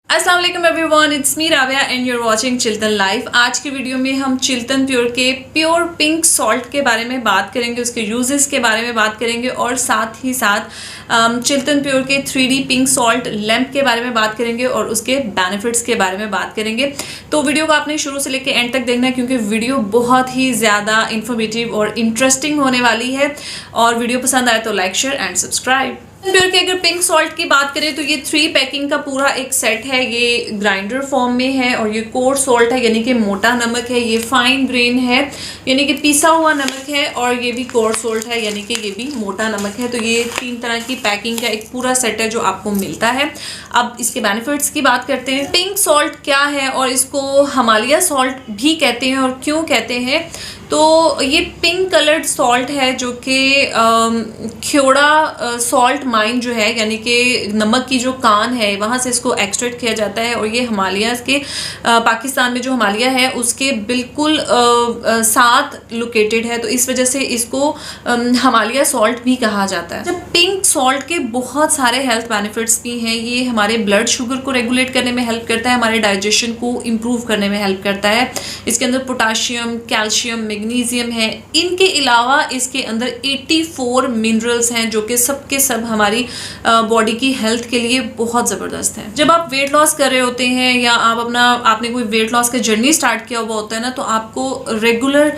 अस्सलाम वालेकुम everyone, it's me Raviya and you are watching Chilton life. आज की वीडियो में हम चिल्टन प्योर के प्योर पिंक सॉल्ट के बारे में बात करेंगे, उसके यूजेस के बारे में बात करेंगे और साथ ही साथ चिल्टन प्योर के 3D पिंक सॉल्ट लैम्प के बारे में बात करेंगे और उसके बेनिफिट्स के बारे में बात करेंगे। तो वीडियो को आपने शुरू से लेकर एंड तक देखना है क्योंकि वीडियो बहुत ही ज़्यादा इन्फॉर्मेटिव और इंटरेस्टिंग होने वाली है। और वीडियो पसंद आए तो like, share and subscribe. Pure के अगर पिंक सॉल्ट की बात करें तो ये 3 पैकिंग का पूरा एक सेट है। ये ग्राइंडर फॉर्म में है और ये कोर्स सॉल्ट है यानी कि मोटा नमक है। ये फाइन ग्रेन है यानी कि पिसा हुआ नमक है और ये भी कोर्स सॉल्ट है यानी कि ये भी मोटा नमक है। तो ये 3 तरह की पैकिंग का एक पूरा सेट है जो आपको मिलता है। अब इसके बेनिफिट्स की बात करते हैं। पिंक सॉल्ट क्या है और इसको हिमालय सॉल्ट भी कहते हैं और क्यों कहते हैं, तो ये पिंक कलर्ड सॉल्ट है जो कि ख्योड़ा सॉल्ट माइन जो है यानी कि नमक की जो कान है वहाँ से इसको एक्सट्रैक्ट किया जाता है और ये हिमालय के पाकिस्तान में जो हिमालय है उसके बिल्कुल साथ लोकेटेड है, तो इस वजह से इसको हिमालय सॉल्ट भी कहा जाता है। जब पिंक सॉल्ट के बहुत सारे हेल्थ बेनिफिट्स भी हैं। ये हमारे ब्लड शुगर को रेगुलेट करने में हेल्प करता है, हमारे डाइजेशन को इम्प्रूव करने में हेल्प करता है। इसके अंदर पोटाशियम, कैल्शियम, मैग्नीशियम है। इनके अलावा इसके अंदर 84 मिनरल्स हैं जो कि सब के सब हमारी बॉडी की हेल्थ के लिए बहुत ज़बरदस्त हैं। जब आप वेट लॉस कर रहे होते हैं या आपने कोई वेट लॉस का जर्नी स्टार्ट किया हुआ होता है ना, तो आपको रेगुलर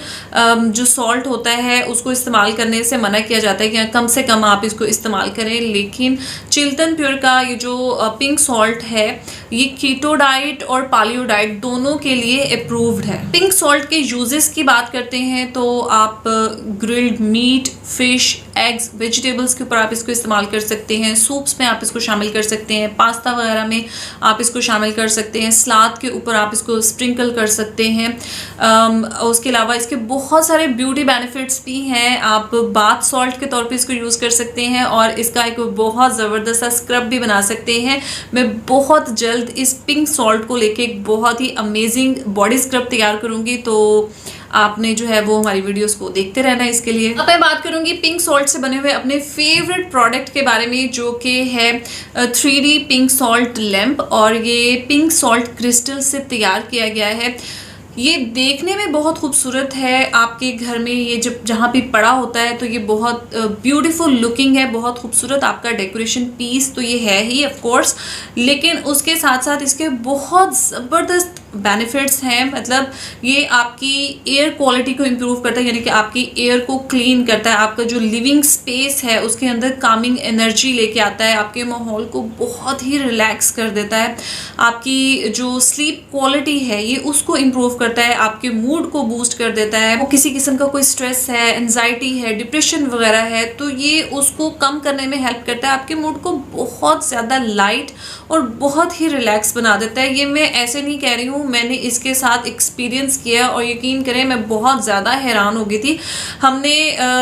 जो सॉल्ट होता है उसको इस्तेमाल करने से मना किया जाता है कि कम से कम आप इसको इस्तेमाल करें। लेकिन चिल्टन प्योर का ये जो पिंक सॉल्ट है ये कीटो डाइट और पालियो डाइट दोनों के लिए अप्रूव्ड है। पिंक सॉल्ट के यूजेस की बात करते हैं तो आप grilled meat, fish, eggs, vegetables के ऊपर आप इसको इस्तेमाल कर सकते हैं। सूप्स में आप इसको शामिल कर सकते हैं, पास्ता वगैरह में आप इसको शामिल कर सकते हैं, सलाद के ऊपर आप इसको स्प्रिंकल कर सकते हैं। उसके अलावा इसके बहुत सारे ब्यूटी बेनिफिट्स भी हैं। आप बाथ सॉल्ट के तौर पे इसको यूज़ कर सकते हैं और इसका एक बहुत ज़बरदस्त स्क्रब भी बना सकते हैं। मैं बहुत जल्द इस पिंक सॉल्ट को लेके एक बहुत ही अमेजिंग बॉडी स्क्रब तैयार करूँगी, तो आपने जो है वो हमारी वीडियोस को देखते रहना है इसके लिए। अब मैं बात करूंगी पिंक सॉल्ट से बने हुए अपने फेवरेट प्रोडक्ट के बारे में जो कि है 3D पिंक सॉल्ट लैम्प और ये पिंक सॉल्ट क्रिस्टल से तैयार किया गया है। ये देखने में बहुत खूबसूरत है। आपके घर में ये जब जहाँ भी पड़ा होता है तो ये बहुत ब्यूटीफुल लुकिंग है, बहुत खूबसूरत आपका डेकोरेशन पीस तो ये है ही ऑफ कोर्स, लेकिन उसके साथ साथ इसके बहुत ज़बरदस्त बेनिफिट्स हैं। मतलब ये आपकी एयर क्वालिटी को इम्प्रूव करता है यानी कि आपकी एयर को क्लीन करता है, आपका जो लिविंग स्पेस है उसके अंदर कामिंग एनर्जी लेके आता है, आपके माहौल को बहुत ही रिलैक्स कर देता है, आपकी जो स्लीप क्वालिटी है ये उसको इम्प्रूव करता है, आपके मूड को बूस्ट कर देता है। वो किसी किस्म का कोई स्ट्रेस है, एंजाइटी है, डिप्रेशन वगैरह है तो ये उसको कम करने में हेल्प करता है, आपके मूड को बहुत ज़्यादा लाइट और बहुत ही रिलैक्स बना देता है। ये मैं ऐसे नहीं कह रही हूँ, मैंने इसके साथ एक्सपीरियंस किया और यकीन करें मैं बहुत ज़्यादा हैरान हो गई थी। हमने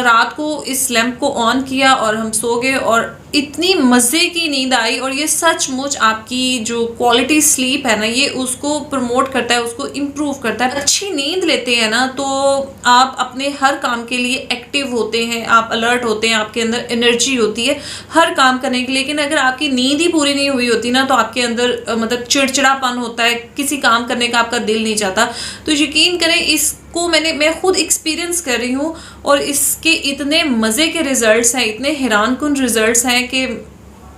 रात को इस लैम्प को ऑन किया और हम सो गए और इतनी मज़े की नींद आई और ये सचमुच आपकी जो क्वालिटी स्लीप है ना ये उसको प्रमोट करता है, उसको इम्प्रूव करता है। अच्छी नींद लेते हैं ना तो आप अपने हर काम के लिए एक्टिव होते हैं, आप अलर्ट होते हैं, आपके अंदर एनर्जी होती है हर काम करने की। लेकिन अगर आपकी नींद ही पूरी नहीं हुई होती ना तो आपके अंदर मतलब चिड़चिड़ापन होता है, किसी काम करने का आपका दिल नहीं चाहता। तो यकीन करें इसको मैं खुद एक्सपीरियंस कर रही हूँ और इसके इतने मज़े के रिजल्ट्स हैं, इतने हैरानकुन रिजल्ट्स हैं कि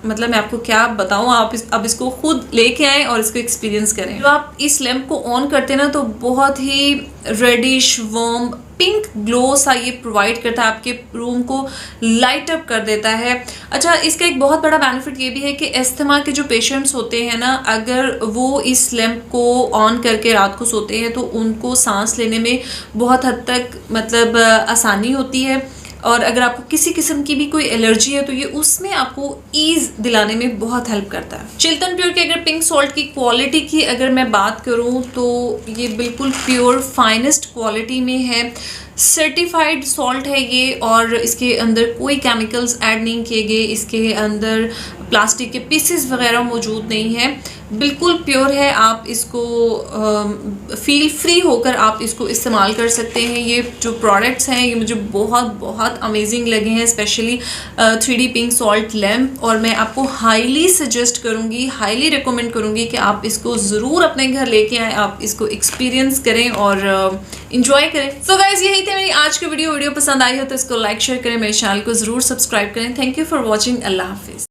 मतलब मैं आपको क्या बताऊँ। आप अब इसको खुद लेके आएँ और इसको एक्सपीरियंस करें। जब आप इस लैम्प को ऑन करते हैं ना तो बहुत ही रेडिश वार्म पिंक ग्लो सा ये प्रोवाइड करता है, आपके रूम को लाइट अप कर देता है। अच्छा, इसका एक बहुत बड़ा बेनिफिट ये भी है कि अस्थमा के जो पेशेंट्स होते हैं ना, अगर वो इस लैम्प को ऑन करके रात को सोते हैं तो उनको सांस लेने में बहुत हद तक मतलब आसानी होती है। और अगर आपको किसी किस्म की भी कोई एलर्जी है तो ये उसमें आपको ईज दिलाने में बहुत हेल्प करता है। चिल्टन प्योर के अगर पिंक सॉल्ट की क्वालिटी की अगर मैं बात करूं तो ये बिल्कुल प्योर फाइनेस्ट क्वालिटी में है। सर्टिफाइड सॉल्ट है ये, और इसके अंदर कोई केमिकल्स ऐड नहीं किए गए, इसके अंदर प्लास्टिक के पीसेस वगैरह मौजूद नहीं है, बिल्कुल प्योर है। आप इसको फील फ्री होकर आप इसको इस्तेमाल कर सकते हैं। ये जो प्रोडक्ट्स हैं ये मुझे बहुत बहुत अमेजिंग लगे हैं, specially 3D pink salt lamp, और मैं आपको हाईली सजेस्ट करूँगी, हाईली रिकमेंड करूँगी कि आप इसको ज़रूर अपने घर लेके आएँ, आप इसको एक्सपीरियंस करें और इंजॉय करें। सो गाइस, यही थे मेरी आज की वीडियो पसंद आई हो तो इसको लाइक शेयर करें, मेरे चैनल को ज़रूर सब्सक्राइब करें। Thank you for watching. अल्लाह हाफिज़।